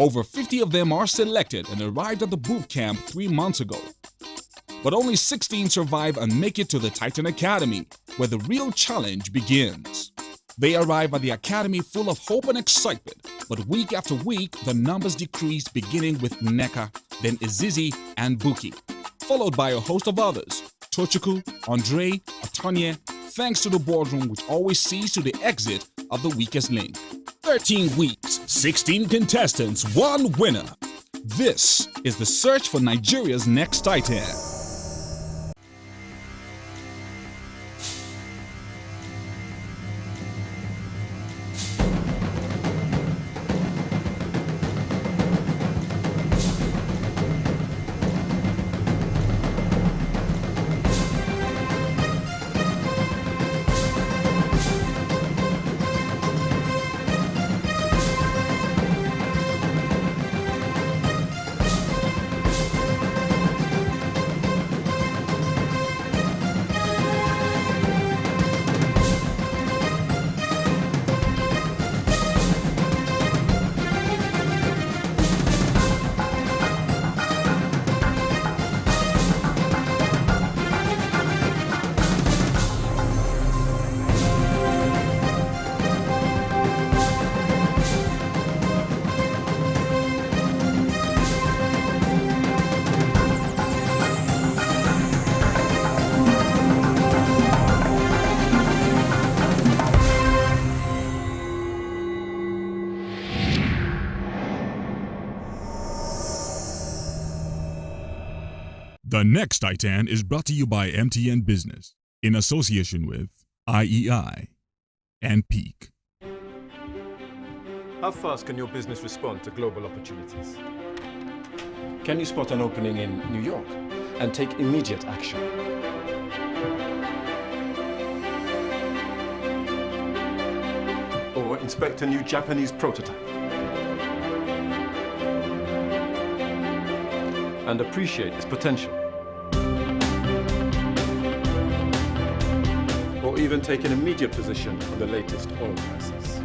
Over 50 of them are selected and arrived at the boot camp 3 months ago. But only 16 survive and make it to the Titan Academy, where the real challenge begins. They arrive at the academy full of hope and excitement, but week after week, the numbers decrease, beginning with Nneka, then Izizi and Buki, followed by a host of others, Tochukwu, Andre, Atanye, thanks to the boardroom which always sees to the exit of the weakest link. 13 weeks, 16 contestants, 1 winner. This is the search for Nigeria's next Titan. The next Titan is brought to you by MTN Business in association with IEI and Peak. How fast can your business respond to global opportunities? Can you spot an opening in New York and take immediate action? Or inspect a new Japanese prototype and appreciate its potential? Or even take an immediate position on the latest oil prices?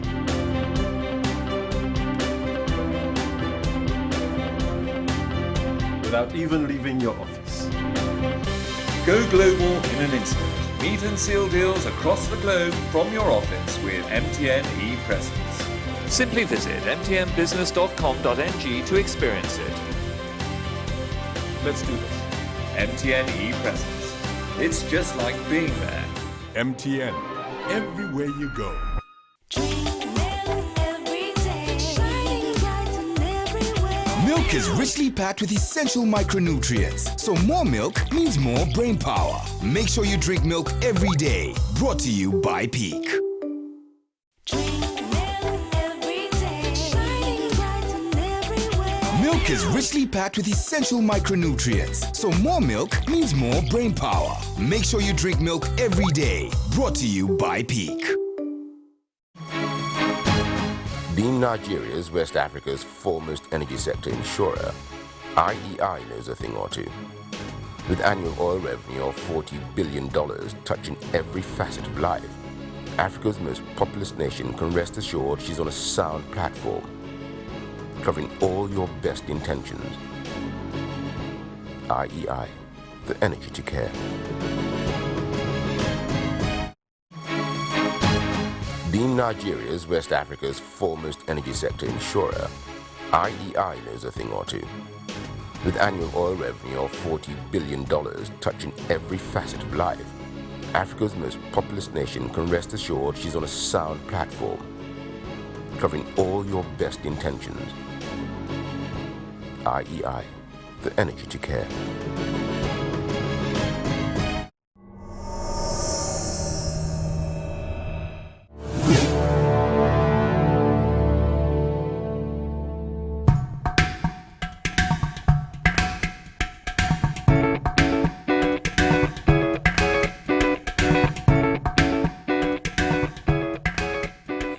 Without even leaving your office. Go global in an instant. Meet and seal deals across the globe from your office with MTN ePresence. Simply visit mtnbusiness.com.ng to experience it. Let's do this. MTN ePresence. It's just like being there. MTN, everywhere you go. Milk is richly packed with essential micronutrients, so more milk means more brain power. Make sure you drink milk every day. Brought to you by Peak. Milk is richly packed with essential micronutrients, so more milk means more brain power. Make sure you drink milk every day. Brought to you by Peak. Being Nigeria's West Africa's foremost energy sector insurer, IEI knows a thing or two. With annual oil revenue of $40 billion touching every facet of life, Africa's most populous nation can rest assured she's on a sound platform, covering all your best intentions. IEI, the energy to care. Being Nigeria's West Africa's foremost energy sector insurer, IEI knows a thing or two. With annual oil revenue of $40 billion touching every facet of life, Africa's most populous nation can rest assured she's on a sound platform, covering all your best intentions. IEI, the energy to care.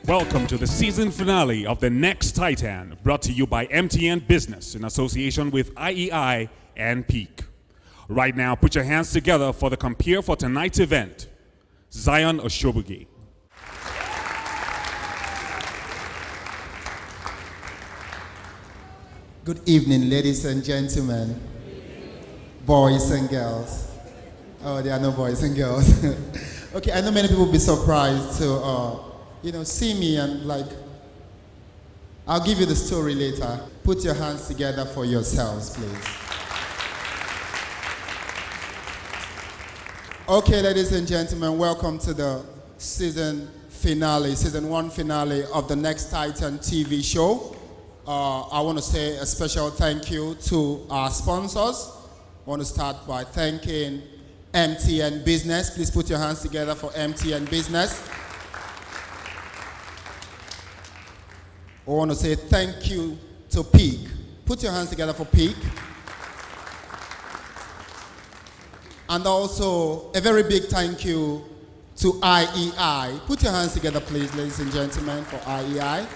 Welcome to the season finale of The Next Titan, brought to you by MTN Business in association with IEI and Peak. Right now, put your hands together for the compere for tonight's event, Zion Oshobugi. Good evening, ladies and gentlemen, boys and girls. Oh, there are no boys and girls. Okay, I know many people will be surprised to, see me and I'll give you the story later. Put your hands together for yourselves, please. Okay, ladies and gentlemen, welcome to the season 1 finale of the Next Titan TV show. I want to say a special thank you to our sponsors. I want to start by thanking MTN Business. Please put your hands together for MTN Business. I want to say thank you to Peak. Put your hands together for Peak. And also a very big thank you to IEI. Put your hands together, please, ladies and gentlemen, for IEI.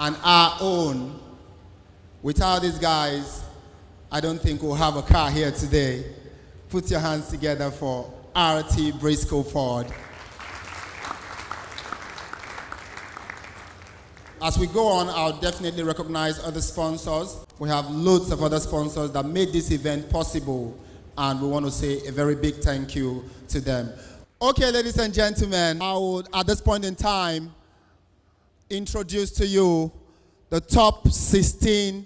And our own. Without these guys, I don't think we'll have a car here today. Put your hands together for RT Briscoe Ford. As we go on, I'll definitely recognize other sponsors. We have loads of other sponsors that made this event possible, and we want to say a very big thank you to them. Okay, ladies and gentlemen, I would, at this point in time, introduce to you the top 16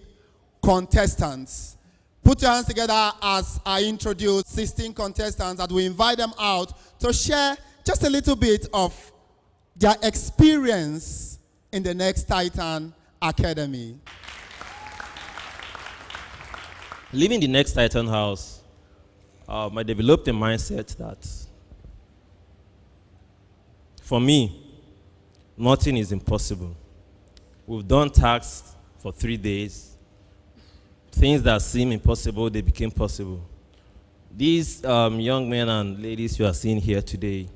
contestants. Put your hands together as I introduce 16 contestants, and we invite them out to share just a little bit of their experience in the Next Titan Academy. Leaving the Next Titan house, I developed a mindset that for me, nothing is impossible. We've done tasks for 3 days. Things that seem impossible, they became possible. These young men and ladies you are seeing here today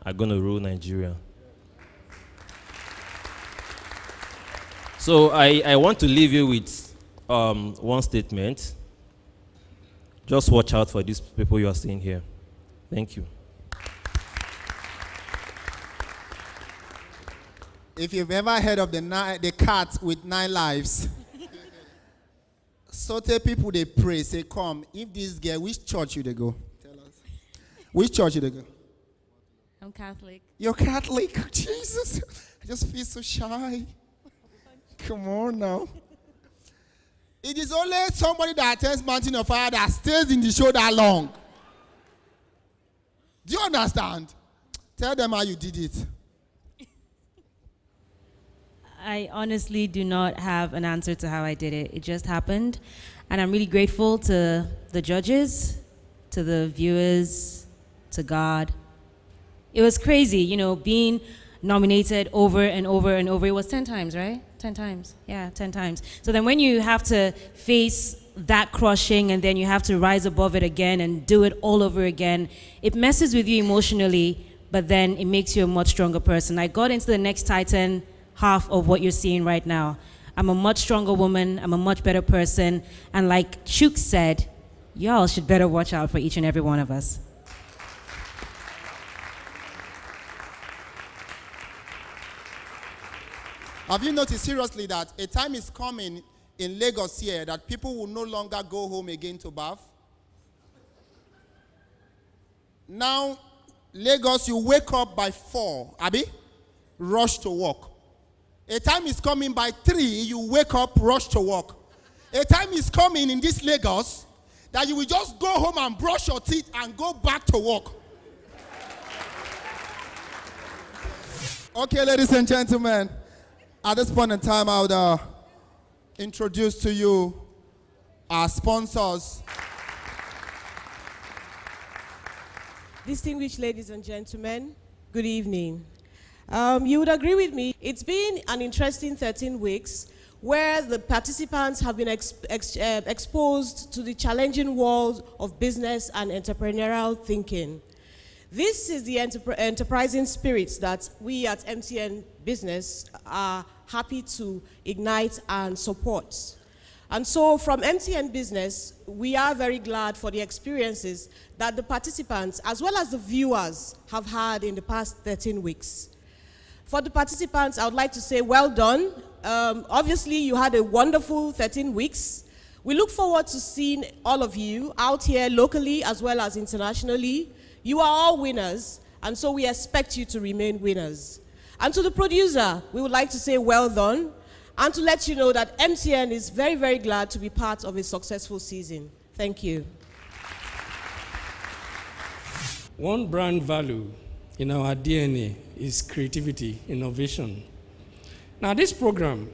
are going to rule Nigeria. So I want to leave you with one statement. Just watch out for these people you are seeing here. Thank you. If you've ever heard of the cat with 9 lives, so tell people they pray, say, come, if this girl, which church you they go? Tell us. Which church you they go? I'm Catholic. You're Catholic? Jesus, I just feel so shy. Come on now. It is only somebody that attends Mountain of Fire that stays in the show that long. Do you understand? Tell them how you did it. I honestly do not have an answer to how I did it. It just happened. And I'm really grateful to the judges, to the viewers, to God. It was crazy, being nominated over and over and over. It was 10 times, right? 10 times. Yeah, 10 times. So then when you have to face that crushing and then you have to rise above it again and do it all over again, it messes with you emotionally, but then it makes you a much stronger person. I got into the Next Titan half of what you're seeing right now. I'm a much stronger woman. I'm a much better person. And like Chuk said, y'all should better watch out for each and every one of us. Have you noticed seriously that a time is coming in Lagos here that people will no longer go home again to bath? Now, Lagos, you wake up by 4, Abi, rush to work. A time is coming by 3, you wake up, rush to work. A time is coming in this Lagos that you will just go home and brush your teeth and go back to work. Okay, ladies and gentlemen, at this point in time, I would introduce to you our sponsors. Distinguished ladies and gentlemen, good evening. You would agree with me, it's been an interesting 13 weeks where the participants have been exposed to the challenging world of business and entrepreneurial thinking. This is the enterprising spirit that we at MTN Business are happy to ignite and support. And so from MTN Business, we are very glad for the experiences that the participants as well as the viewers have had in the past 13 weeks. For the participants, I would like to say well done. Obviously, you had a wonderful 13 weeks. We look forward to seeing all of you out here locally as well as internationally. You are all winners, and so we expect you to remain winners. And to the producer, we would like to say well done, and to let you know that MTN is very, very glad to be part of a successful season. Thank you. One brand value in our DNA is creativity, innovation. Now, this program,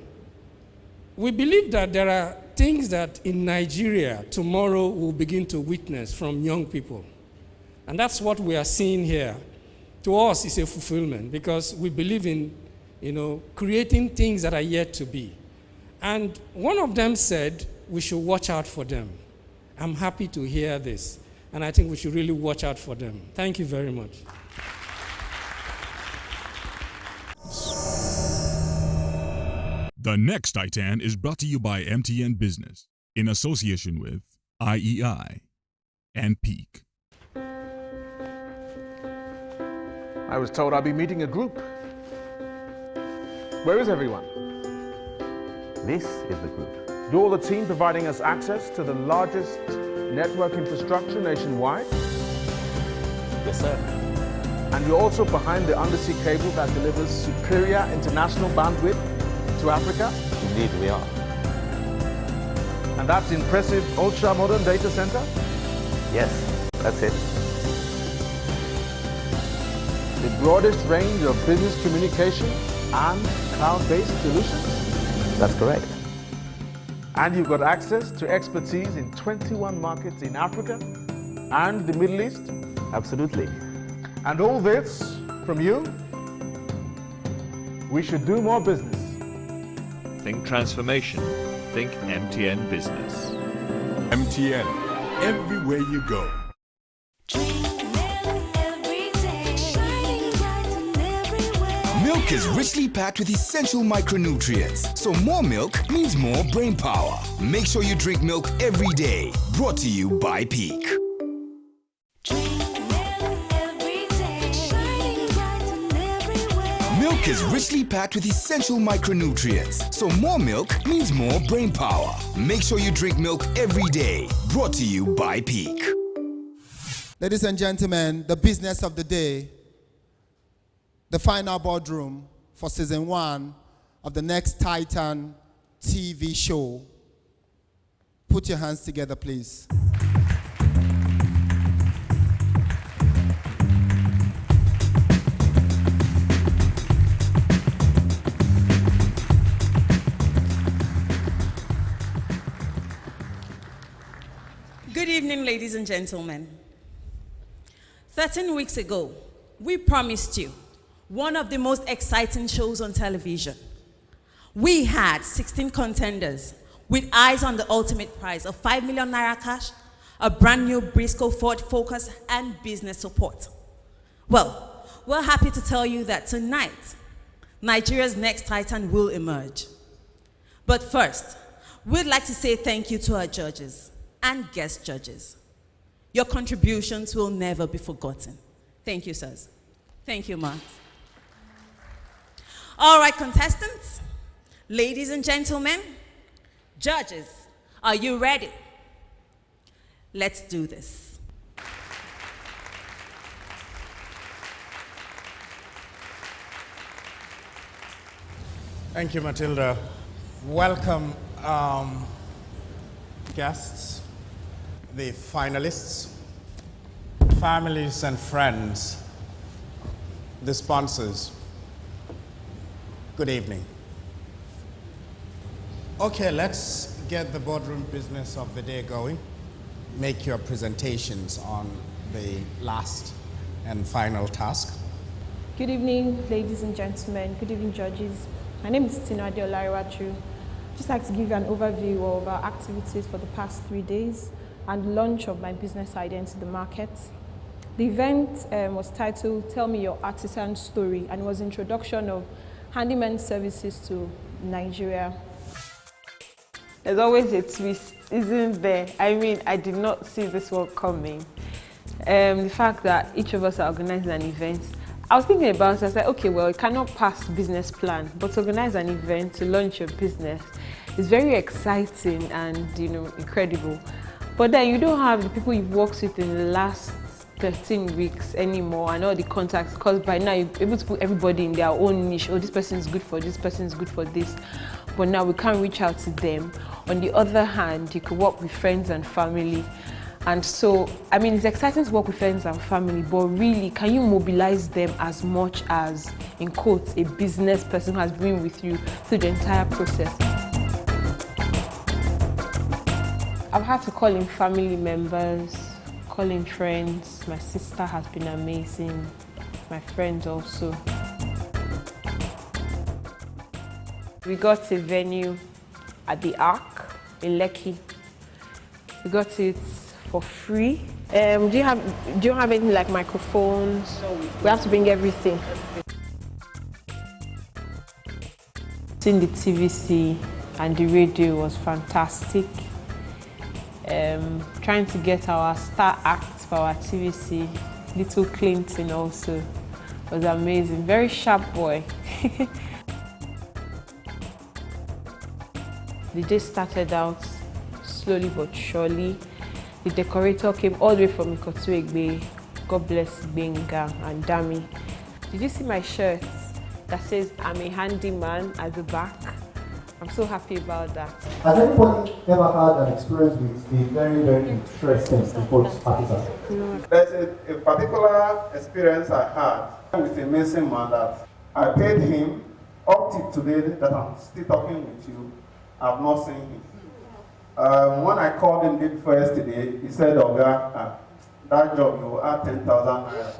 we believe that there are things that in Nigeria tomorrow we'll begin to witness from young people. And that's what we are seeing here. To us, it's a fulfillment because we believe in, creating things that are yet to be. And one of them said we should watch out for them. I'm happy to hear this. And I think we should really watch out for them. Thank you very much. The next Titan is brought to you by MTN Business in association with IEI and Peak. I was told I'd be meeting a group. Where is everyone? This is the group. You're the team providing us access to the largest network infrastructure nationwide? Yes, sir. And you're also behind the undersea cable that delivers superior international bandwidth to Africa? Indeed, we are. And that's impressive ultra-modern data center? Yes, that's it. The broadest range of business communication and cloud-based solutions? That's correct. And you've got access to expertise in 21 markets in Africa and the Middle East? Absolutely. And all this from you? We should do more business. Think transformation. Think MTN Business. MTN, everywhere you go. Milk is richly packed with essential micronutrients, so more milk means more brain power. Make sure you drink milk every day. Brought to you by Peak. Milk is richly packed with essential micronutrients, so more milk means more brain power. Make sure you drink milk every day. Brought to you by Peak. Ladies and gentlemen, the business of the day, the final boardroom for season 1 of the next Titan TV show. Put your hands together, please. Good evening, ladies and gentlemen. 13 weeks ago, we promised you one of the most exciting shows on television. We had 16 contenders with eyes on the ultimate prize of 5 million Naira cash, a brand new Briscoe Ford Focus, and business support. Well, we're happy to tell you that tonight, Nigeria's next Titan will emerge. But first, we'd like to say thank you to our judges and guest judges. Your contributions will never be forgotten. Thank you, sirs. Thank you, ma'am. All right, contestants, ladies and gentlemen, judges, are you ready? Let's do this. Thank you, Matilda. Welcome, guests, the finalists, families and friends, the sponsors. Good evening. Okay, let's get the boardroom business of the day going. Make your presentations on the last and final task. Good evening, ladies and gentlemen. Good evening, judges. My name is Tina Deolariwachu. I'd just like to give you an overview of our activities for the past 3 days and launch of my business idea into the market. The event was titled Tell Me Your Artisan Story, and was introduction of handyman services to Nigeria. There's always a twist, isn't there? I mean, I did not see this one coming. The fact that each of us are organizing an event I was thinking about it. I was like, okay, well, it cannot pass business plan, but to organize an event to launch your business is very exciting and, you know, incredible. But then you don't have the people you've worked with in the last 13 weeks anymore and all the contacts, because by now you're able to put everybody in their own niche. Oh, this person is good for this, person is good for this. But now we can't reach out to them. On the other hand, you could work with friends and family. And so, I mean, it's exciting to work with friends and family, but really, can you mobilize them as much as, in quotes, a business person who has been with you through the entire process? I've had to call in family members, call in friends. My sister has been amazing, my friends also. We got a venue at the Arc in Lekki. We got it for free. Do you have anything like microphones? No, we have to bring everything. Seeing the TVC and the radio was fantastic. Trying to get our star act for our TVC, Little Clinton also, was amazing. Very sharp boy. The day started out slowly but surely. The decorator came all the way from Ikotu-Egbe. God bless Benga and Dami. Did you see my shirt that says I'm a handyman at the back? I'm so happy about that. Has anybody ever had an experience with a very, very interesting sports artisan? No. There's a particular experience I had with a Mason man that I paid him up to today that I'm still talking with you. I've not seen him. When I called him day before yesterday, he said, Oga, that job you will add 10,000 naira.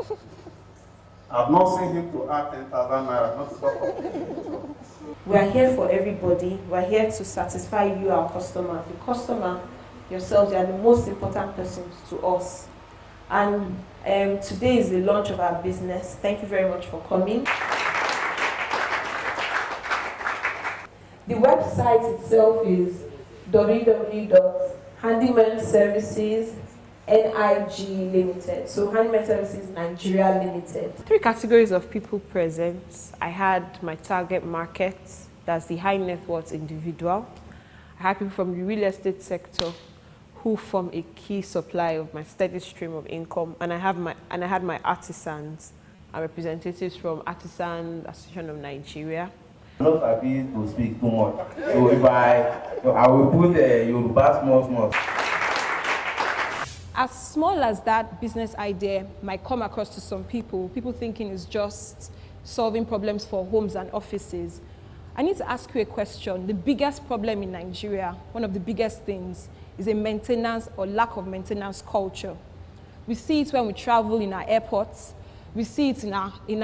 I've not seen him to add 10,000 naira, not to talk of him. We are here for everybody. We are here to satisfy you, our customer. The customer, yourselves, you are the most important persons to us. And today is the launch of our business. Thank you very much for coming. The website itself is www.handyman services NIG Limited. So Handyman Services Nigeria Limited. 3 categories of people present. I had my target market, that's the high net worth individual. I had people from the real estate sector who form a key supply of my steady stream of income, and I had my artisans and representatives from Artisan Association of Nigeria. Not happy to speak too much. So if I will put Yoruba small. As small as that business idea might come across to some people thinking it's just solving problems for homes and offices, I need to ask you a question. The biggest problem in Nigeria, one of the biggest things, is a maintenance or lack of maintenance culture. We see it when we travel in our airports. We see it in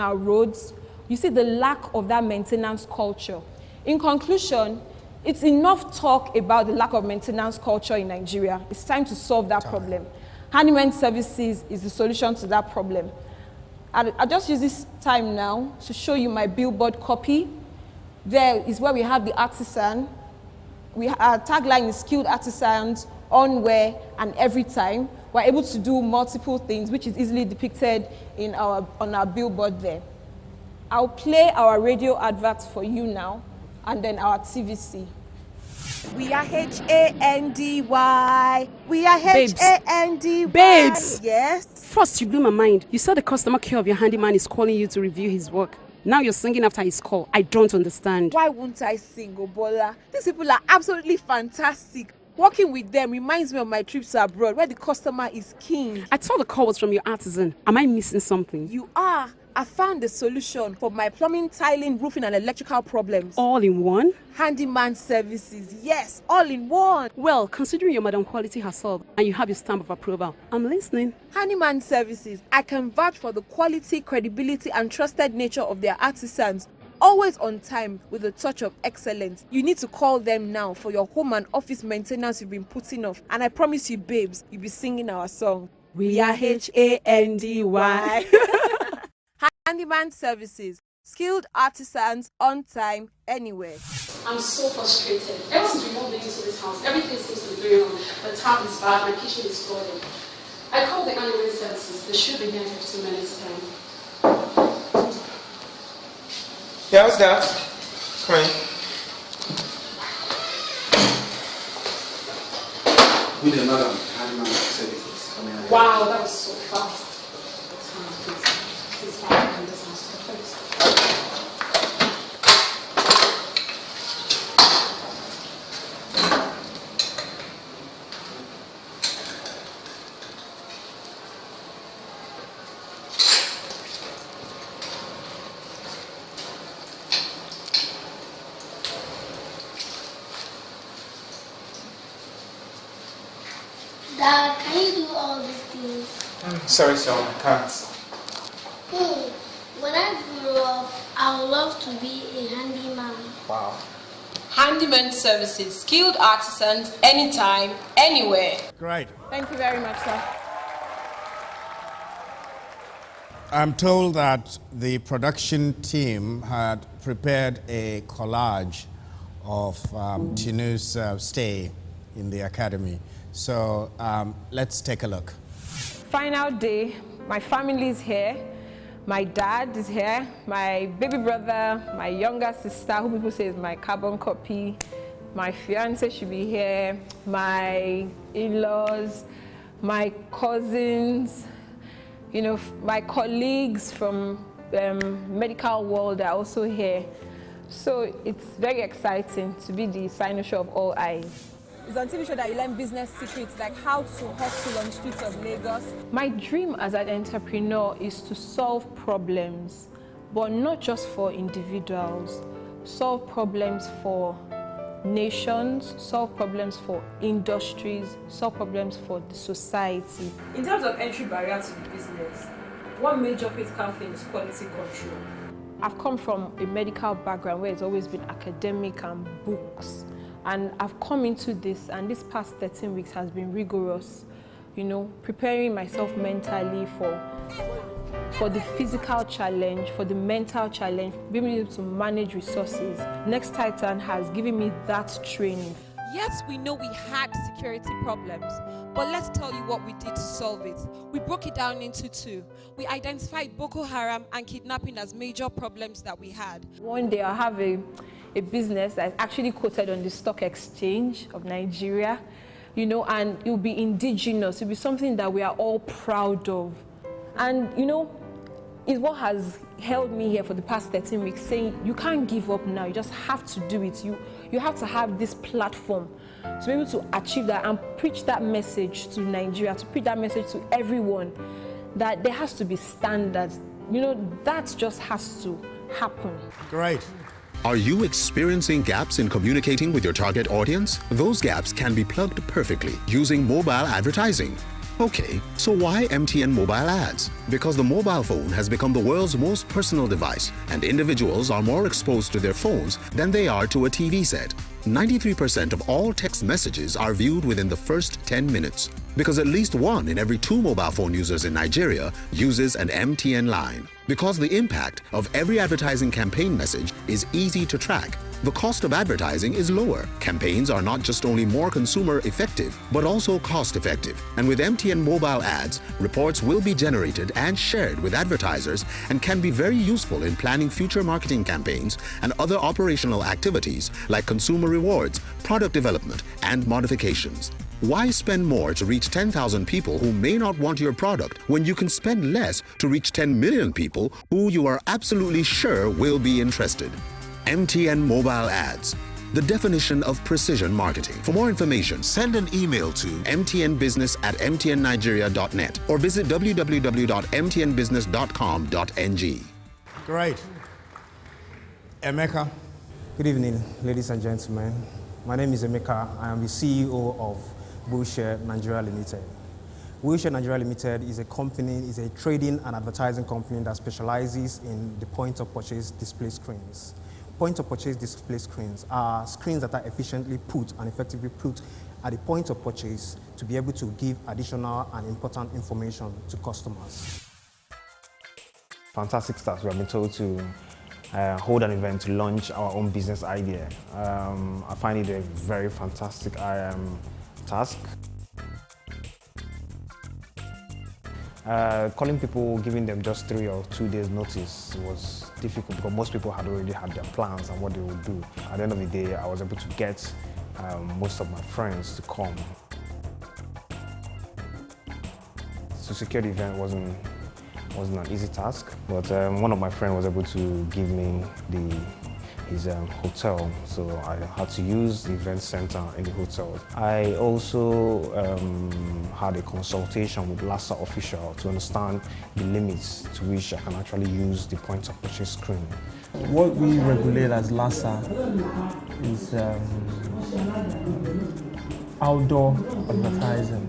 our roads. You see the lack of that maintenance culture. In conclusion, it's enough talk about the lack of maintenance culture in Nigeria. It's time to solve that problem. Handyman Services is the solution to that problem. I'll just use this time now to show you my billboard copy. There is where we have the artisan. Our tagline is skilled artisans, on where and every time. We're able to do multiple things, which is easily depicted on our billboard there. I'll play our radio adverts for you now, and then our TVC. We are Handy. We are Handy. Babes! Yes? First, you blew my mind. You said the customer care of your handyman is calling you to review his work. Now you're singing after his call. I don't understand. Why won't I sing, Obola? These people are absolutely fantastic. Working with them reminds me of my trips abroad, where the customer is king. I thought the call was from your artisan. Am I missing something? You are. I found the solution for my plumbing, tiling, roofing, and electrical problems. All in one? Handyman Services. Yes, all in one. Well, considering your Madam Quality herself and you have your stamp of approval, I'm listening. Handyman Services. I can vouch for the quality, credibility, and trusted nature of their artisans. Always on time with a touch of excellence. You need to call them now for your home and office maintenance you've been putting off. And I promise you, babes, you'll be singing our song. We are Handy. Handyman Services. Skilled artisans, on time, anywhere. I'm so frustrated. Ever since we moved into this house, everything seems to be going wrong. The tap is bad, my kitchen is flooded. I called the Handyman Services. They should be here in 15 minutes' time. Yeah, what's that? Come in. With another animal services. Wow, that was so fast. Please help me this house first. Dad, can you do all these things? Sorry, son, I can't. When I grow up, I would love to be a handyman. Wow. Handyman services, skilled artisans, anytime, anywhere. Great. Thank you very much, sir. I'm told that the production team had prepared a collage of Tinu's stay in the academy. So let's take a look. Final day, my family is here. My dad is here, my baby brother, my younger sister, who people say is my carbon copy, my fiance should be here, my in-laws, my cousins, you know, my colleagues from medical world are also here. So it's very exciting to be the cynosure of all eyes. It's on TV show that you learn business secrets, like how to hustle on the streets of Lagos. My dream as an entrepreneur is to solve problems, but not just for individuals. Solve problems for nations, solve problems for industries, solve problems for the society. In terms of entry barrier to the business, one major critical thing is quality control. I've come from a medical background where it's always been academic and books. And I've come into this, and this past 13 weeks has been rigorous, you know, preparing myself mentally for the physical challenge, for the mental challenge, being able to manage resources. Next Titan has given me that training. Yes, we know we had security problems, but let's tell you what we did to solve it. We broke it down into two. We identified Boko Haram and kidnapping as major problems that we had. One day I'll have a business that's actually quoted on the stock exchange of Nigeria, you know, and it'll be indigenous. It'll be something that we are all proud of. And, you know, it's what has held me here for the past 13 weeks, saying you can't give up now. You just have to do it. You have to have this platform to be able to achieve that and preach that message to Nigeria, to preach that message to everyone, that there has to be standards. You know, that just has to happen. Great. Are you experiencing gaps in communicating with your target audience? Those gaps can be plugged perfectly using mobile advertising. Okay, so why MTN mobile ads? Because the mobile phone has become the world's most personal device, and individuals are more exposed to their phones than they are to a TV set. 93% of all text messages are viewed within the first 10 minutes, because at least 1 in every 2 mobile phone users in Nigeria uses an MTN line. Because the impact of every advertising campaign message is easy to track, the cost of advertising is lower. Campaigns are not just only more consumer effective, but also cost effective. And with MTN mobile ads, reports will be generated and shared with advertisers and can be very useful in planning future marketing campaigns and other operational activities like consumer rewards, product development, and modifications. Why spend more to reach 10,000 people who may not want your product when you can spend less to reach 10 million people who you are absolutely sure will be interested? MTN mobile ads, the definition of precision marketing. For more information, send an email to mtnbusiness@mtnnigeria.net or visit www.mtnbusiness.com.ng. Great. Emeka. Good evening, ladies and gentlemen. My name is Emeka. I am the CEO of Bullshare Nigeria Limited. Bullshare Nigeria Limited is a company, is a trading and advertising company that specializes in the point-of-purchase display screens. Point-of-purchase display screens are screens that are efficiently put and effectively put at the point of purchase to be able to give additional and important information to customers. Fantastic start. We have been told to hold an event to launch our own business idea. I find it a very fantastic task. Calling people, giving them just 3 or 2 days notice was difficult because most people had already had their plans and what they would do. At the end of the day, I was able to get most of my friends to come. To secure the event wasn't an easy task, but one of my friends was able to give me his hotel, so I had to use the event center in the hotel. I also had a consultation with LASA official to understand the limits to which I can actually use the point of purchase screen. What we regulate as LASA is outdoor advertising.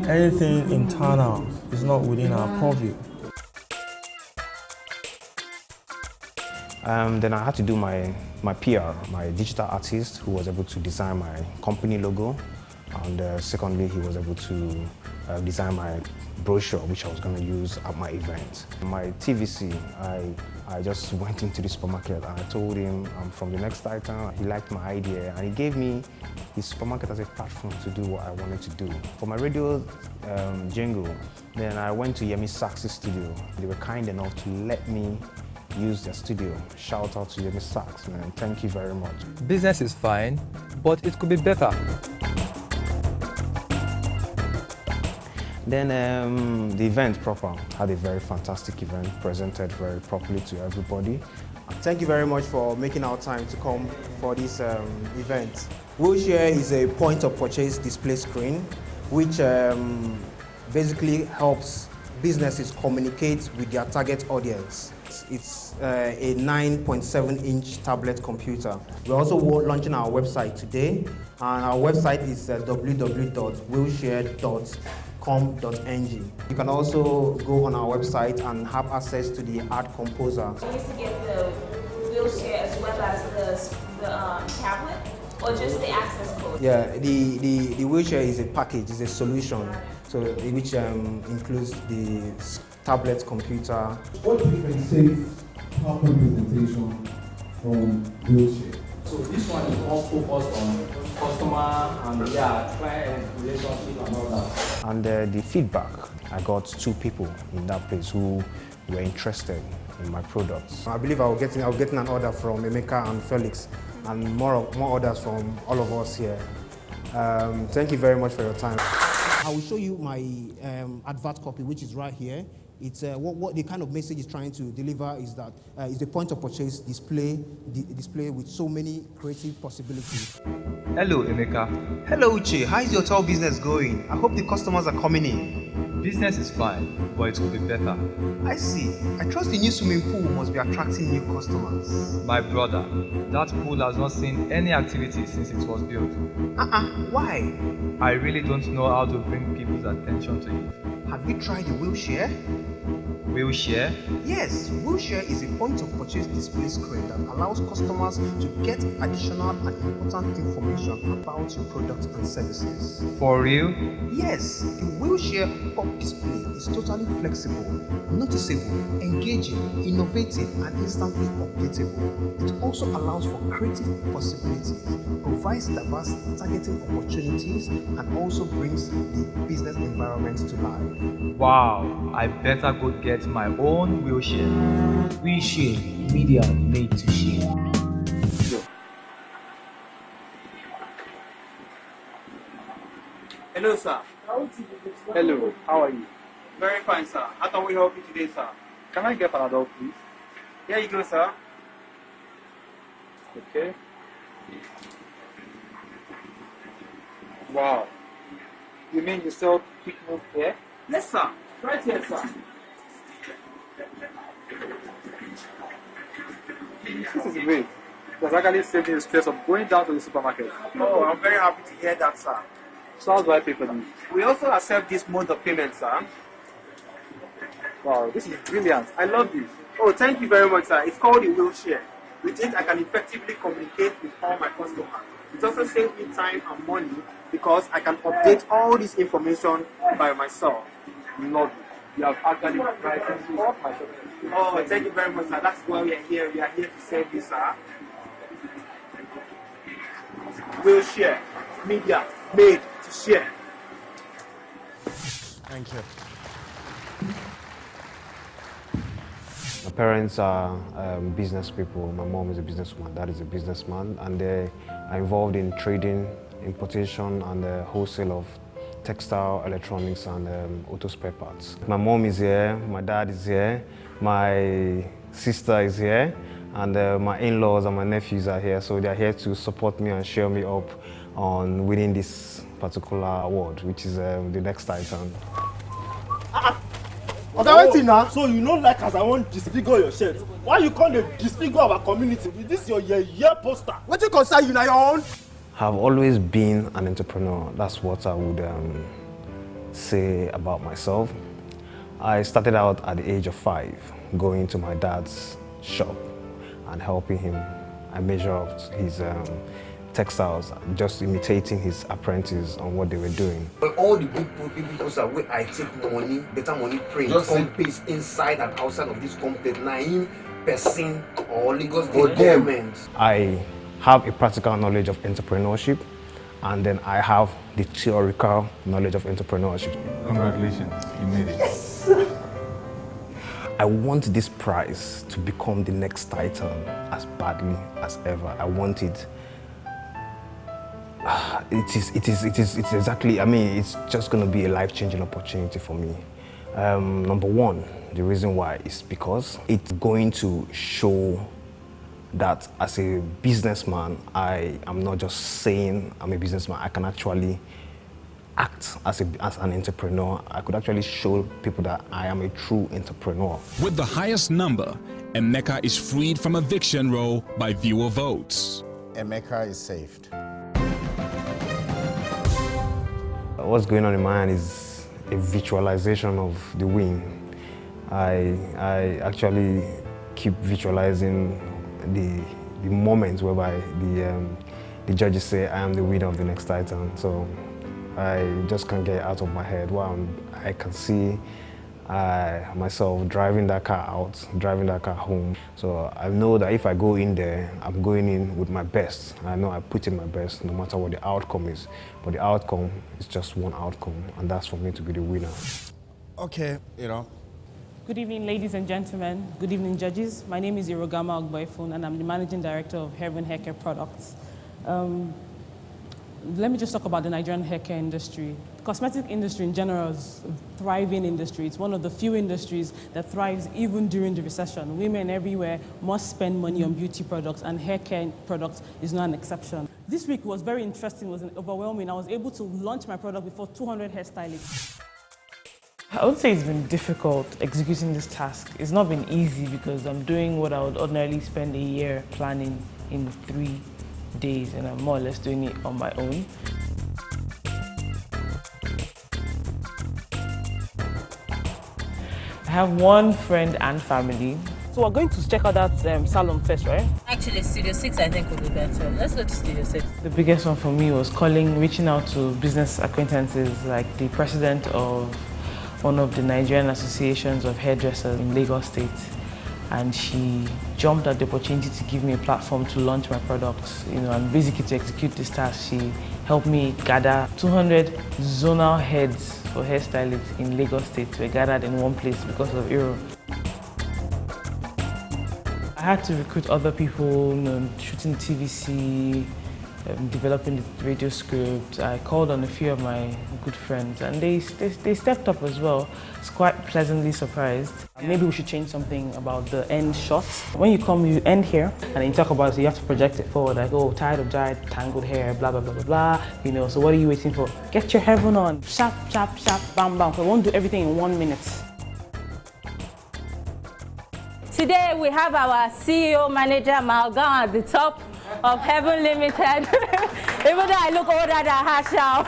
Anything internal is not within our purview. Then I had to do my PR, my digital artist, who was able to design my company logo. And secondly, he was able to design my brochure, which I was going to use at my event. My TVC, I just went into the supermarket and I told him from the next item. He liked my idea and he gave me his supermarket as a platform to do what I wanted to do. For my radio jingle, then I went to Yemi Sax's studio. They were kind enough to let me use their studio. Shout out to Yemi Sax, man. Thank you very much. Business is fine, but it could be better. Then the event proper had a very fantastic event, presented very properly to everybody. Thank you very much for making our time to come for this event. Willshare is a point of purchase display screen, which basically helps businesses communicate with their target audience. It's a 9.7-inch tablet computer. We're also launching our website today, and our website is www.willshare.com.ng. You can also go on our website and have access to the ad composer. You used to get the Willshare as well as the tablet, or just the access code? Yeah, the Willshare is a package, it's a solution, so which includes the tablet computer. What differentiates PowerPoint presentation from Willshare? So this one is all focused on customer and client relationship and all that. And the feedback, I got 2 people in that place who were interested in my products. I believe I'll get an order from Emeka and Felix, and more orders from all of us here. Thank you very much for your time. I will show you my advert copy, which is right here. It's what the kind of message it's trying to deliver is that it's a point of purchase display with so many creative possibilities. Hello, Emeka. Hello, Uche. How is your hotel business going? I hope the customers are coming in. Business is fine, but it could be better. I see. I trust the new swimming pool must be attracting new customers. My brother, that pool has not seen any activity since it was built. Why? I really don't know how to bring people's attention to it. Have you tried the Willshare? Willshare? Yes, Willshare is a point of purchase display screen that allows customers to get additional and important information about your products and services. For real? Yes, the Willshare pop display is totally flexible, noticeable, engaging, innovative, and instantly updatable. It also allows for creative possibilities, provides diverse targeting opportunities, and also brings the business environment to life. Wow, I better go get my own Willshare. Willshare, media made to share. Hello, sir. Hello, how are you? Very fine, sir. How can we help you today, sir? Can I get another, please? Here you go, sir. Okay. Wow. You mean you sell quick move here? Yes, sir. Right here, sir. This is great. It has actually saved me the stress of going down to the supermarket. Oh, I'm very happy to hear that, sir. So how do I pay for this? We also accept this mode of payment, sir. Wow, this is brilliant. I love this. Oh, thank you very much, sir. It's called the Willshare. With it, I can effectively communicate with all my customers. It also saves me time and money because I can update all this information by myself. Love it. You have actually brightened up my shopping. Oh, thank you very much, sir. That's why we are here. We are here to serve you, sir. Willshare. Media made to share. Thank you. My parents are business people. My mom is a businesswoman, dad is a businessman, and they are involved in trading, importation, and wholesale of textile, electronics, and auto spare parts. My mom is here, my dad is here, my sister is here, and my in-laws and my nephews are here, so they are here to support me and cheer me up on winning this particular award, which is the Next Titan. Okay, now. So you know, like as I want disfigure your shirt. Why you call it disfigure our community with this your year poster? What you concern you now your own? I've always been an entrepreneur. That's what I would say about myself. I started out at the age of 5, going to my dad's shop and helping him. I measure up his textiles, just imitating his apprentice on what they were doing. But all the big people are where I take money, better money print, companies inside and outside of this company, 9% or Lagos government. I have a practical knowledge of entrepreneurship, and then I have the theoretical knowledge of entrepreneurship. Congratulations, you made it. I want this prize to become the next Titan as badly as ever. I want it. It's exactly, I mean, it's just going to be a life-changing opportunity for me. Number one, the reason why is because it's going to show that as a businessman, I am not just saying I'm a businessman. I can actually act as an entrepreneur. I could actually show people that I am a true entrepreneur. With the highest number, Emeka is freed from eviction roll by viewer votes. Emeka is saved. What's going on in my mind is a visualization of the win. I actually keep visualizing the moment whereby the judges say I am the winner of the Next Titan. So I just can't get it out of my head. Well, I can see myself driving that car out, driving that car home. So I know that if I go in there, I'm going in with my best. I know I put in my best no matter what the outcome is. But the outcome is just one outcome, and that's for me to be the winner. Okay, you know. Good evening, ladies and gentlemen. Good evening, judges. My name is Irogama Ogboifun, and I'm the Managing Director of Heaven Haircare Products. Let me just talk about the Nigerian haircare industry. The cosmetic industry in general is a thriving industry. It's one of the few industries that thrives even during the recession. Women everywhere must spend money on beauty products, and haircare products is not an exception. This week was very interesting, was overwhelming. I was able to launch my product before 200 hairstylists. I would say it's been difficult executing this task. It's not been easy because I'm doing what I would ordinarily spend a year planning in 3 days, and I'm more or less doing it on my own. I have one friend and family. So we're going to check out that salon first, right? Actually, Studio 6 I think would be better. Let's go to Studio 6. The biggest one for me was reaching out to business acquaintances like the president of one of the Nigerian associations of hairdressers in Lagos State. And she jumped at the opportunity to give me a platform to launch my products, and basically to execute this task, she helped me gather 200 zonal heads for hairstylists in Lagos State were gathered in one place because of Euro. I had to recruit other people, shooting TVC, developing the radio script. I called on a few of my good friends, and they stepped up as well. I was quite pleasantly surprised. Maybe we should change something about the end shots. When you come, you end here, and then you talk about it, so you have to project it forward, like, oh, tired of dry, tangled hair, blah, blah, blah, blah, blah. So what are you waiting for? Get your heaven on. Sharp, sharp, sharp, bam, bam. So we won't do everything in 1 minute. Today we have our CEO manager Malgan at the top of Heaven Limited. Even though I look older than Hashao.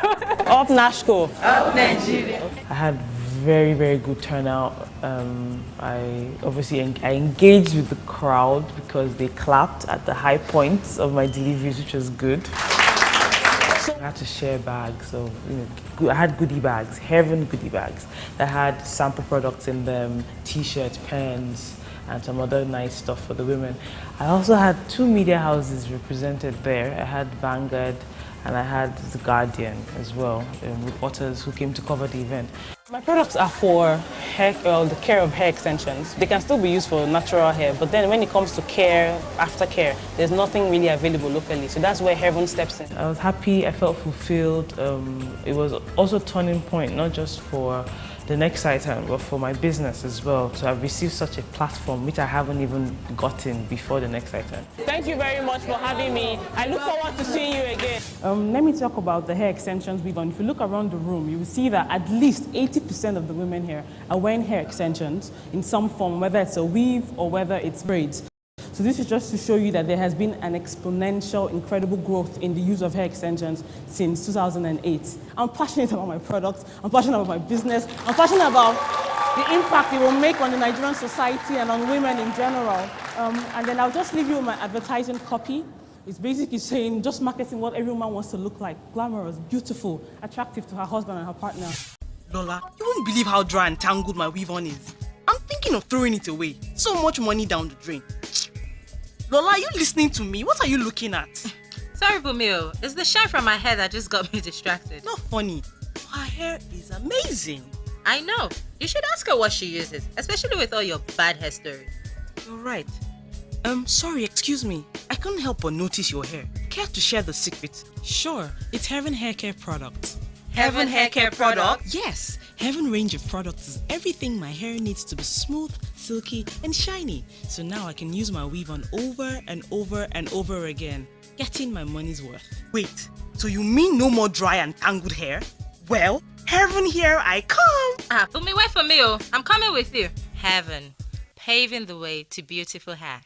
Up Nashco. Up Nigeria. I had very, very good turnout. I engaged with the crowd because they clapped at the high points of my deliveries, which was good. So I had to share bags of, I had goodie bags, Heaven goodie bags that had sample products in them, t-shirts, pens, and some other nice stuff for the women. I also had 2 media houses represented there. I had Vanguard and I had The Guardian as well, reporters who came to cover the event. My products are for the care of hair extensions. They can still be used for natural hair, but then when it comes to care, aftercare, there's nothing really available locally. So that's where Heaven steps in. I was happy, I felt fulfilled. It was also a turning point, not just for the next item, but for my business as well, to have received such a platform, which I haven't even gotten before the next item. Thank you very much for having me. I look forward to seeing you again. Let me talk about the hair extensions we've done. If you look around the room, you will see that at least 80% of the women here are wearing hair extensions in some form, whether it's a weave or whether it's braids. So this is just to show you that there has been an exponential, incredible growth in the use of hair extensions since 2008. I'm passionate about my products, I'm passionate about my business, I'm passionate about the impact it will make on the Nigerian society and on women in general. And then I'll just leave you with my advertising copy. It's basically saying, just marketing what every woman wants to look like. Glamorous, beautiful, attractive to her husband and her partner. Lola, you won't believe how dry and tangled my weave-on is. I'm thinking of throwing it away. So much money down the drain. Lola, are you listening to me? What are you looking at? Sorry, Bumio. It's the shine from my hair that just got me distracted. Not funny. Her hair is amazing. I know. You should ask her what she uses, especially with all your bad hair stories. You're right. Sorry, excuse me. I couldn't help but notice your hair. Care to share the secret? Sure. It's Heaven Hair Care Products. Heaven Hair Care Products? Yes. Heaven range of products is everything my hair needs to be smooth, silky, and shiny. So now I can use my weave-on over and over and over again, getting my money's worth. Wait, so you mean no more dry and tangled hair? Well, Heaven, here I come. Bumi, wait for me, oh. I'm coming with you. Heaven, paving the way to beautiful hair.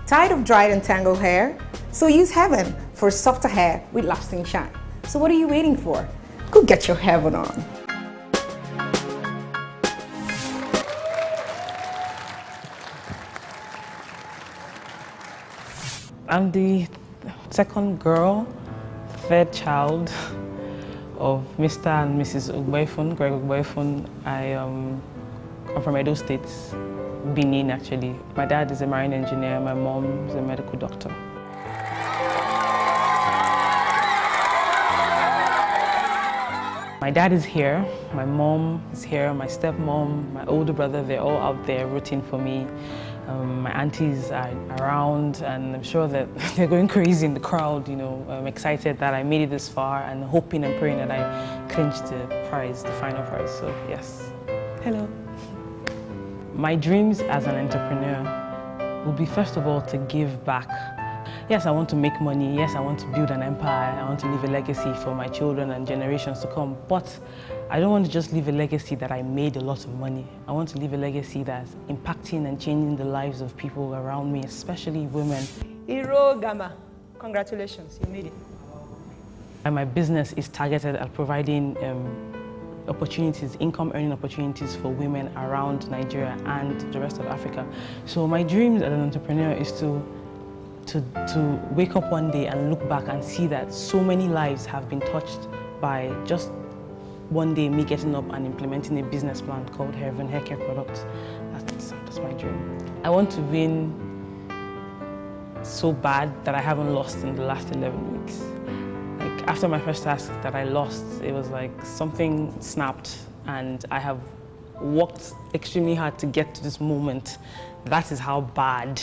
Tired of dried and tangled hair? So use Heaven for softer hair with lasting shine. So what are you waiting for? Go get your Heaven on. I'm the second girl, third child of Mr. and Mrs. Ugbaifun, Greg Ugbaifun. I'm from Edo State, Benin actually. My dad is a marine engineer, my mom is a medical doctor. My dad is here, my mom is here, my stepmom, my older brother, they're all out there rooting for me. My aunties are around and I'm sure that they're going crazy in the crowd, you know. I'm excited that I made it this far and hoping and praying that I clinched the prize, the final prize, so yes. Hello. My dreams as an entrepreneur will be first of all to give back. Yes, I want to make money. Yes, I want to build an empire. I want to leave a legacy for my children and generations to come. But I don't want to just leave a legacy that I made a lot of money. I want to leave a legacy that's impacting and changing the lives of people around me, especially women. Hero Gamma, congratulations, you made it. And my business is targeted at providing opportunities, income-earning opportunities for women around Nigeria and the rest of Africa. So my dreams as an entrepreneur is to wake up one day and look back and see that so many lives have been touched by just one day me getting up and implementing a business plan called Heaven Hair Care Products. That's my dream. I want to win so bad that I haven't lost in the last 11 weeks. Like after my first task that I lost, it was like something snapped and I have worked extremely hard to get to this moment. That is how bad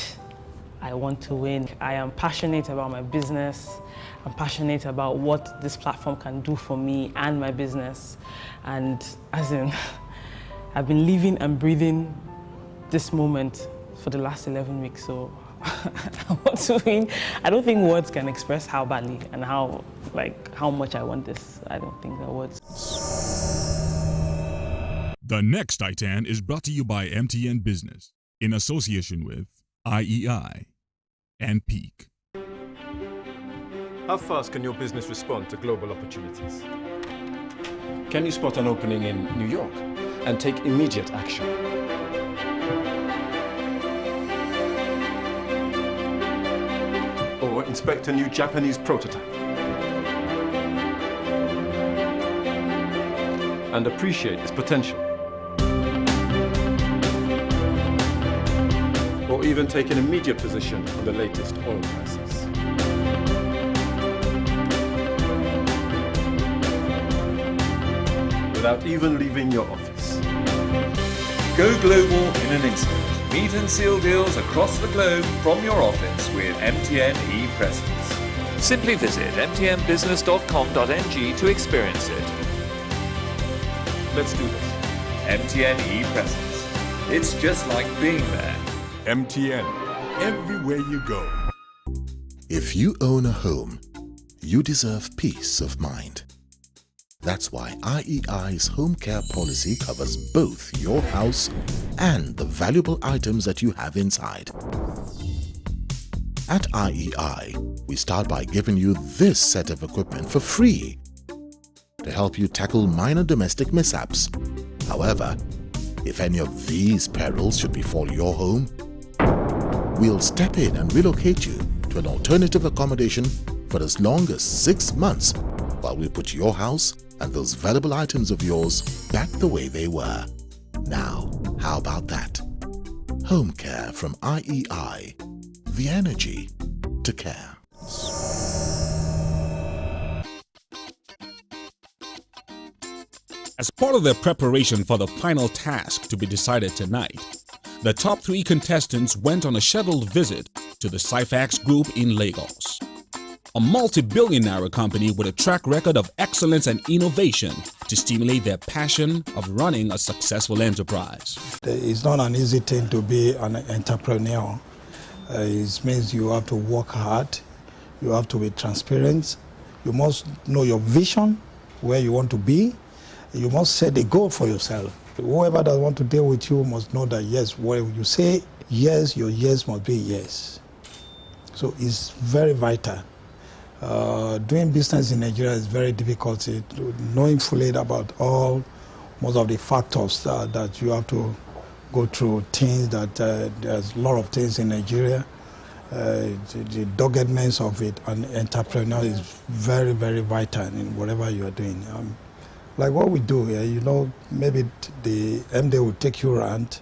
I want to win. I am passionate about my business. I'm passionate about what this platform can do for me and my business. And as in, I've been living and breathing this moment for the last 11 weeks. So I want to win. I don't think words can express how badly and how much I want this. I don't think that words. The next ITAN is brought to you by MTN Business in association with IEI and Peak. How fast can your business respond to global opportunities? Can you spot an opening in New York and take immediate action? Or inspect a new Japanese prototype? and appreciate its potential. Or even take an immediate position on the latest oil prices. Without even leaving your office. Go global in an instant. Meet and seal deals across the globe from your office with MTN ePresence. Simply visit mtnbusiness.com.ng to experience it. Let's do this. MTN ePresence. It's just like being there. MTN, everywhere you go. If you own a home, you deserve peace of mind. That's why IEI's home care policy covers both your house and the valuable items that you have inside. At IEI, we start by giving you this set of equipment for free to help you tackle minor domestic mishaps. However, if any of these perils should befall your home, we'll step in and relocate you to an alternative accommodation for as long as 6 months while we put your house and those valuable items of yours back the way they were. Now, how about that? Home care from IEI. The energy to care. As part of their preparation for the final task to be decided tonight, the top 3 contestants went on a scheduled visit to the Syfax Group in Lagos, a multi-billion naira company with a track record of excellence and innovation to stimulate their passion of running a successful enterprise. It's not an easy thing to be an entrepreneur. It means you have to work hard, you have to be transparent, you must know your vision, where you want to be, you must set a goal for yourself. Whoever that want to deal with you must know that yes, when you say yes, your yes must be yes. So it's very vital. Doing business in Nigeria is very difficult. Knowing fully about most of the factors that you have to go through, things that there's a lot of things in Nigeria. The doggedness of it, an entrepreneur is very, very vital in whatever you are doing. Like what we do here, you know, maybe the MD will take you around.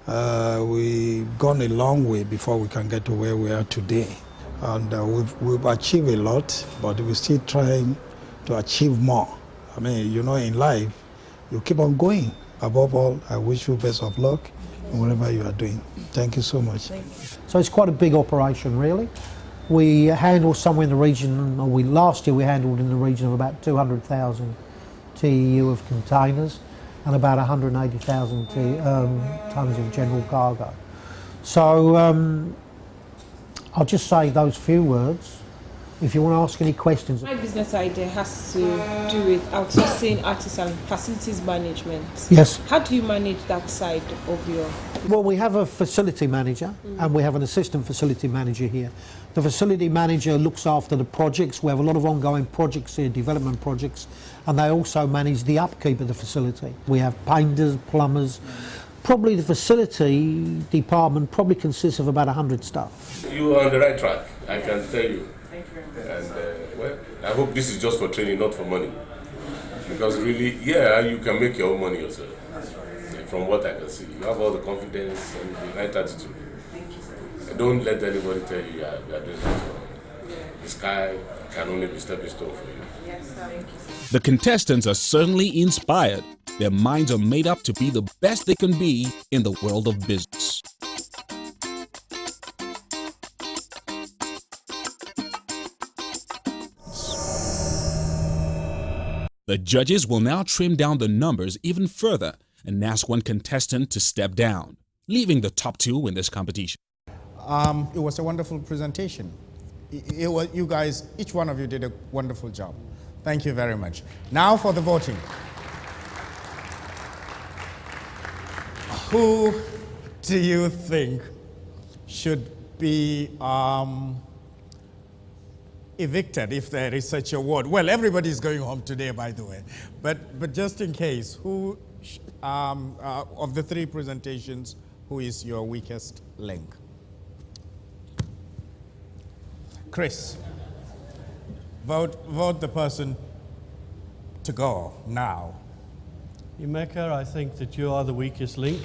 We've gone a long way before we can get to where we are today. And we've achieved a lot, but we're still trying to achieve more. I mean, you know, in life, you keep on going. Above all, I wish you best of luck in whatever you are doing. Thank you so much. So it's quite a big operation, really. We handle somewhere in the region, last year we handled in the region of about 200,000 TEU of containers and about 180,000 tonnes of general cargo. So I'll just say those few words. If you want to ask any questions. My business idea has to do with outsourcing artists and facilities management. Yes. How do you manage that side of your... Well, we have a facility manager and we have an assistant facility manager here. The facility manager looks after the projects. We have a lot of ongoing projects here, development projects, and they also manage the upkeep of the facility. We have painters, plumbers. Probably the facility department probably consists of about 100 staff. You are on the right track, I can tell you. And well, I hope this is just for training, not for money. Because really, yeah, you can make your own money yourself. From what I can see, you have all the confidence and the right attitude. Don't let anybody tell you you are doing that. The sky can only be stepping stone for you. Yes, thank you. The contestants are certainly inspired. Their minds are made up to be the best they can be in the world of business. The judges will now trim down the numbers even further and ask one contestant to step down, leaving the top 2 in this competition. It was a wonderful presentation. You guys, each one of you did a wonderful job. Thank you very much. Now for the voting. Who do you think should be evicted, if there is such a word? Well, everybody is going home today, by the way. But just in case, who of the 3 presentations, who is your weakest link? Chris, vote the person to go now. Emeka, I think that you are the weakest link.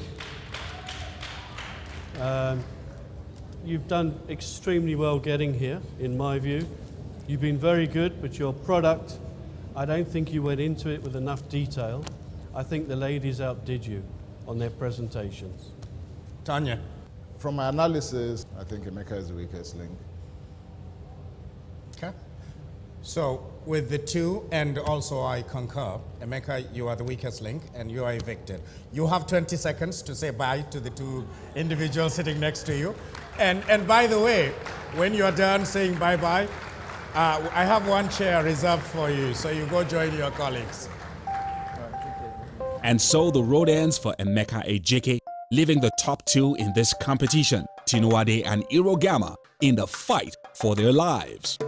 You've done extremely well getting here, in my view. You've been very good, but your product, I don't think you went into it with enough detail. I think the ladies outdid you on their presentations. Tanya. From my analysis, I think Emeka is the weakest link. Okay. So with the two, and also I concur, Emeka, you are the weakest link and you are evicted. You have 20 seconds to say bye to the two individuals sitting next to you. And by the way, when you're done saying bye-bye, I have one chair reserved for you, so you go join your colleagues. And so the road ends for Emeka Ejike, leaving the top two in this competition, Tinuade and Irogama, in the fight for their lives.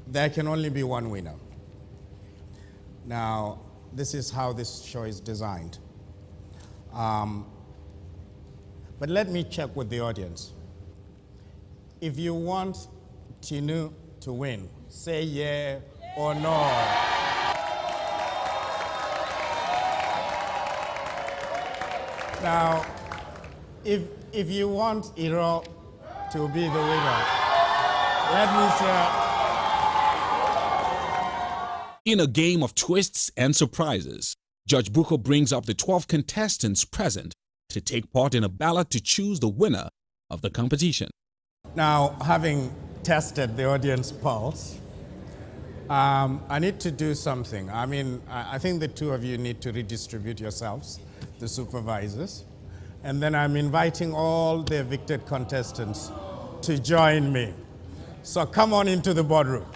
There can only be one winner. Now, this is how this show is designed. But let me check with the audience. If you want Tinu to win, say yeah or no. Now, if you want Iro to be the winner, let me say. In a game of twists and surprises, Judge Buko brings up the 12 contestants present to take part in a ballot to choose the winner of the competition. Now, having tested the audience pulse, I need to do something. I mean, I think the two of you need to redistribute yourselves, the supervisors, and then I'm inviting all the evicted contestants to join me. So come on into the boardroom.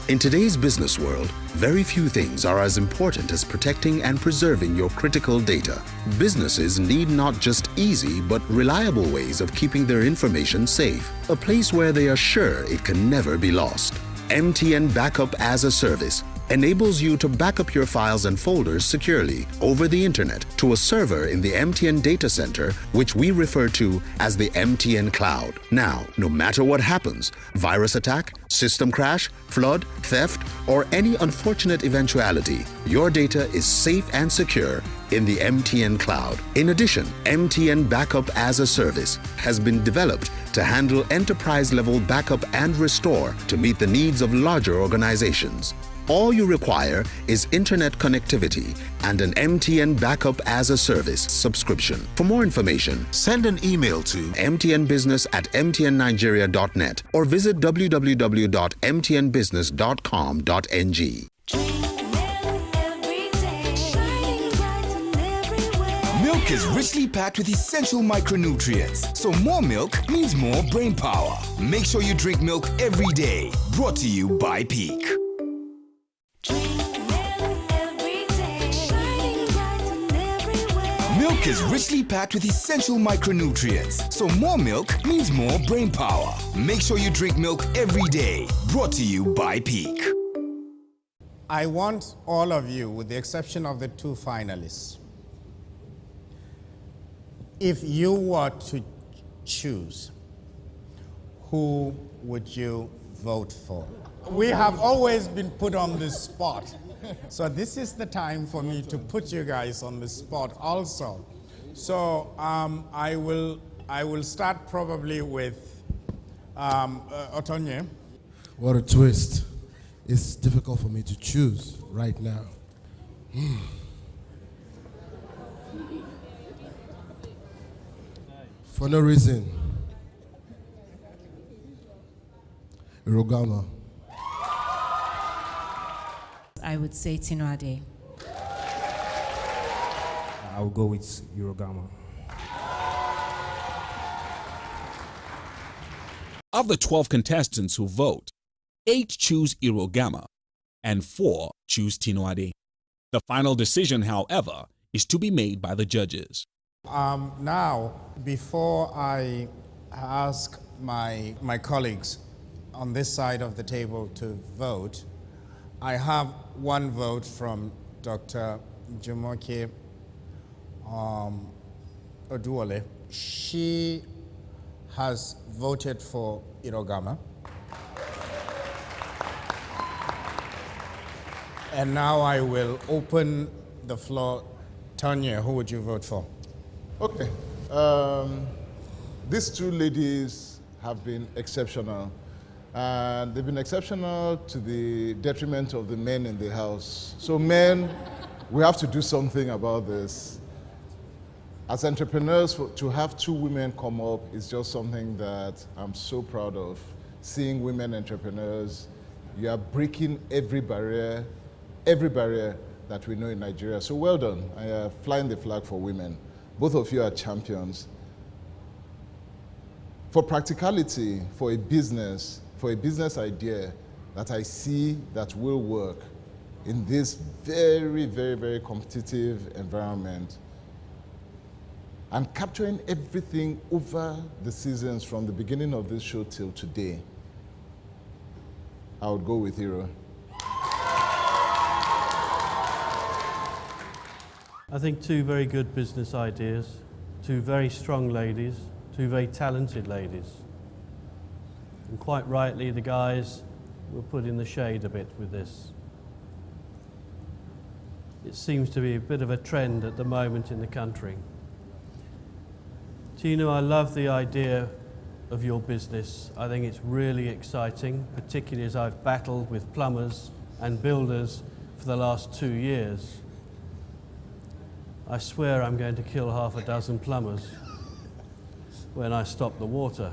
In today's business world, very few things are as important as protecting and preserving your critical data. Businesses need not just easy but reliable ways of keeping their information safe, a place where they are sure it can never be lost. MTN Backup as a Service enables you to back up your files and folders securely over the internet to a server in the MTN data center, which we refer to as the MTN Cloud. Now, no matter what happens, virus attack, system crash, flood, theft, or any unfortunate eventuality, your data is safe and secure in the MTN Cloud. In addition, MTN Backup as a Service has been developed to handle enterprise-level backup and restore to meet the needs of larger organizations. All you require is internet connectivity and an MTN Backup as a Service subscription. For more information, send an email to mtnbusiness@mtnnigeria.net or visit www.mtnbusiness.com.ng. Milk is richly packed with essential micronutrients, so more milk means more brain power. Make sure you drink milk every day. Brought to you by Peak. Milk is richly packed with essential micronutrients, so more milk means more brain power. Make sure you drink milk every day. Brought to you by Peak. I want all of you, with the exception of the two finalists, if you were to choose, who would you vote for? We have always been put on the spot. So this is the time for me to put you guys on the spot also. So I will start probably with Otonye. What a twist. It's difficult for me to choose right now. For no reason. Irogama. I would say Tinuade. I will go with Irogama. Of the 12 contestants who vote, 8 choose Irogama and 4 choose Tinuade. The final decision, however, is to be made by the judges. Now, before I ask my colleagues on this side of the table to vote, I have one vote from Dr. Jumoke Oduole. She has voted for Irogama. And now I will open the floor. Tanya, who would you vote for? Okay. These two ladies have been exceptional. And they've been exceptional to the detriment of the men in the house. So men, we have to do something about this. As entrepreneurs, to have two women come up is just something that I'm so proud of. Seeing women entrepreneurs, you are breaking every barrier that we know in Nigeria. So well done. I am flying the flag for women. Both of you are champions. For practicality, for a business idea that I see that will work in this very, very, very competitive environment, and capturing everything over the seasons from the beginning of this show till today, I would go with Hero. I think two very good business ideas, two very strong ladies, two very talented ladies. And quite rightly, the guys were put in the shade a bit with this. It seems to be a bit of a trend at the moment in the country. Tino, I love the idea of your business. I think it's really exciting, particularly as I've battled with plumbers and builders for the last 2 years. I swear I'm going to kill half a dozen plumbers when I stop the water.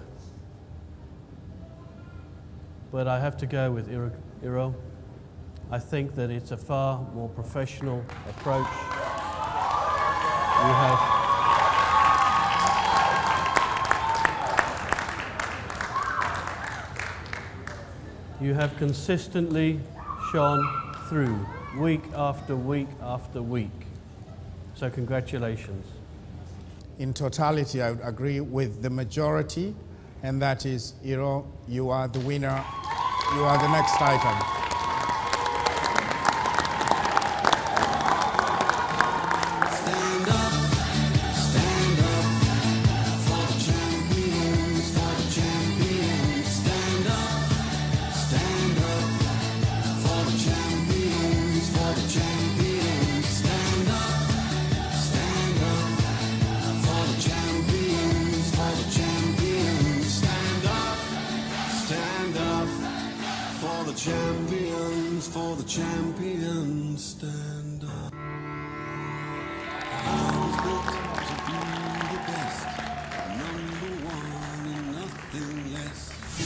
But I have to go with Iro. I think that it's a far more professional approach. You have consistently shone through week after week after week. So congratulations. In totality, I would agree with the majority, and that is, Iro, you are the winner. You are the next item.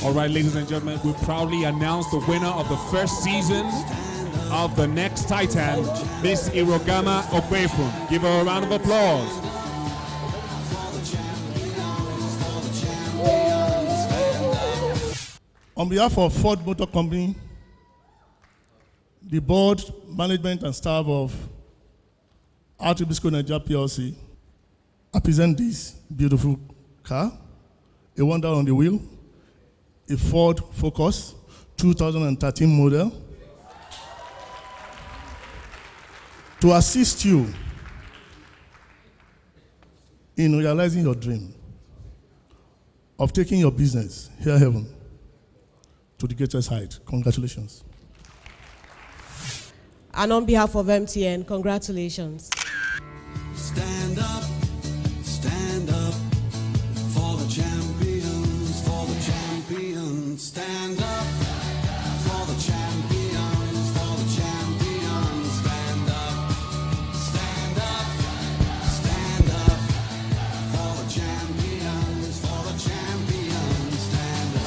All right, ladies and gentlemen, we proudly announce the winner of the first season of The Next Titan, Miss Irogama Okwefun. Give her a round of applause. On behalf of Ford Motor Company, the board, management, and staff of Artibisco Nigeria PLC, I present this beautiful car, a wonder on the wheel, a Ford Focus 2013 model, to assist you in realizing your dream of taking your business here heaven to the greatest height. Congratulations. And on behalf of MTN, congratulations. Stand up for the champions, for the champions. Stand up for the champions, for the champions. Stand up for the champions, for the champions. Stand up.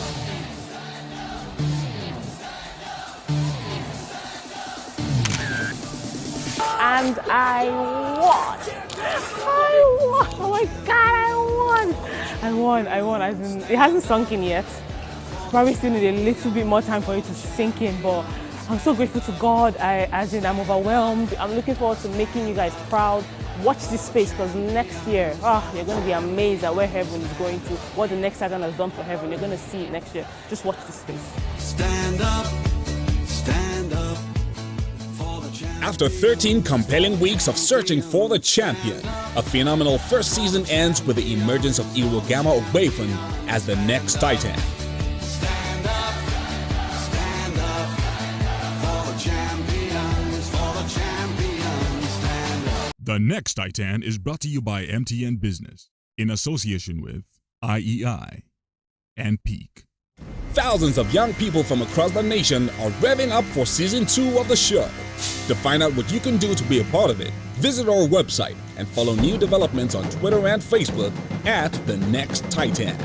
And I won. Oh my God, I won. As in, it hasn't sunk in yet. Probably still need a little bit more time for it to sink in, but I'm so grateful to God. I'm overwhelmed. I'm looking forward to making you guys proud. Watch this space, because next year, you're going to be amazed at where heaven is going to, what the next Titan has done for heaven. You're going to see it next year. Just watch this space. Stand up for the champions. After 13 compelling weeks of searching for the champion, a phenomenal first season ends with the emergence of Irogama Ogbeifun as the next Titan. Stand up for the champions, stand up. The Next Titan is brought to you by MTN Business in association with IEI and Peak. Thousands of young people from across the nation are revving up for Season 2 of the show. To find out what you can do to be a part of it, visit our website and follow new developments on Twitter and Facebook at The Next Titan.